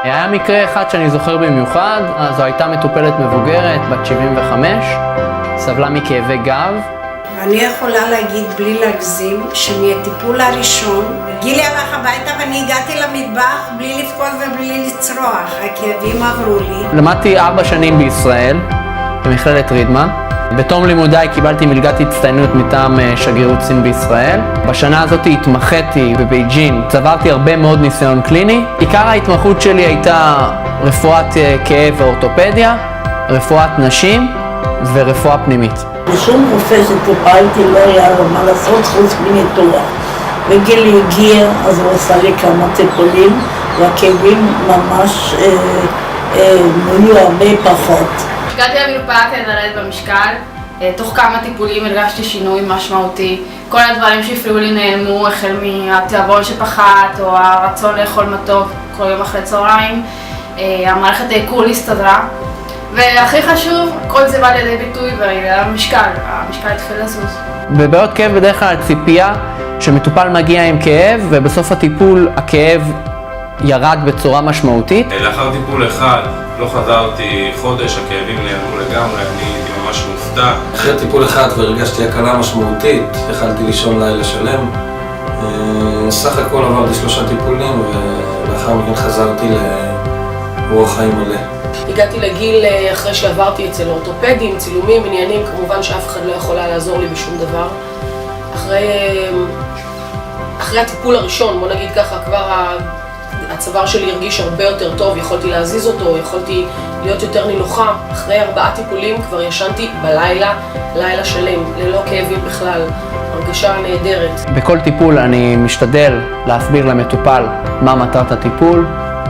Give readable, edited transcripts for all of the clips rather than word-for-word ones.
היה מקרה אחד שאני זוכר במיוחד, זו הייתה מטופלת מבוגרת, בת 75, סבלה מכאבי גב. אני יכולה להגיד בלי להגזים שמהטיפול הראשון, גילי הלך הביתה ואני הגעתי למטבח בלי לבכות ובלי לצרוח, הכאבים עברו לי. למדתי 4 שנים בישראל, במכללת רידמן. בתום לימודיי קיבלתי מלגת הצטיינות מטעם שגרירות סין בישראל. בשנה הזאת התמחיתי בבייג'ין, צברתי הרבה מאוד ניסיון קליני. עיקר ההתמחות שלי הייתה רפואת כאב ואורתופדיה, רפואת נשים ורפואה פנימית. בשום רופא שטיפלתי לא היה לו מה לעשות חוץ מניתוח. וגילי הגיע, אז הוא עשה לי כמה טיפולים, והכאבים ממש היו הרבה פחות. הגעתי למרפאה כדי לרדת במשקל, תוך כמה טיפולים הרגשתי שינוי משמעותי. כל הדברים שהפריעו לי נעלמו, החל מהתיאבון שפחת או הרצון לאכול מתוק כל יום אחרי צהריים. המערכת העיכול הסתדרה, והכי חשוב, כל זה בא לידי ביטוי והמשקל התחיל לזוז. בבעיות כאב בדרך כלל הציפייה שמטופל מגיע עם כאב ובסוף הטיפול הכאב ירד בצורה משמעותית. לאחר טיפול אחד לא חזרתי חודש, הכאבים נעלמו לגמרי, אני הייתי ממש מופתע. אחרי טיפול אחד והרגשתי הקלה משמעותית, יכלתי לישון לילה שלם. סך הכל עברתי 3 טיפולים ולאחר מכן חזרתי לאורח חיים מלא. הגעתי לגיל אחרי שעברתי אצל אורתופדים, צילומים, עניינים, כמובן שאף אחד לא יכולה לעזור לי בשום דבר. אחרי הטיפול הראשון, בוא נגיד ככה, כבר הצוואר שלי הרגיש הרבה יותר טוב, יכולתי להזיז אותו, יכולתי להיות יותר נינוחה. אחרי 4 טיפולים כבר ישנתי בלילה, לילה שלם, ללא כאבים בכלל, הרגשה נהדרת. בכל טיפול אני משתדל להסביר למטופל מה מטרת הטיפול.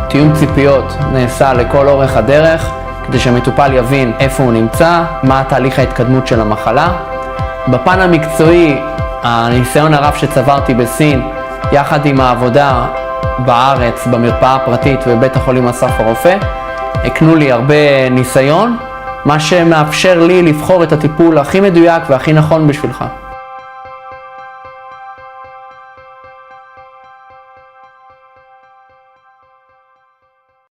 תיאום ציפיות נעשה לכל אורך הדרך, כדי שהמטופל יבין איפה הוא נמצא, מה תהליך ההתקדמות של המחלה. בפן המקצועי, הניסיון הרב שצברתי בסין, יחד עם העבודה בארץ, במרפאה הפרטית ובבית החולים אסף הרופא, הקנו לי הרבה ניסיון, מה שמאפשר לי לבחור את הטיפול הכי מדויק והכי נכון בשבילך.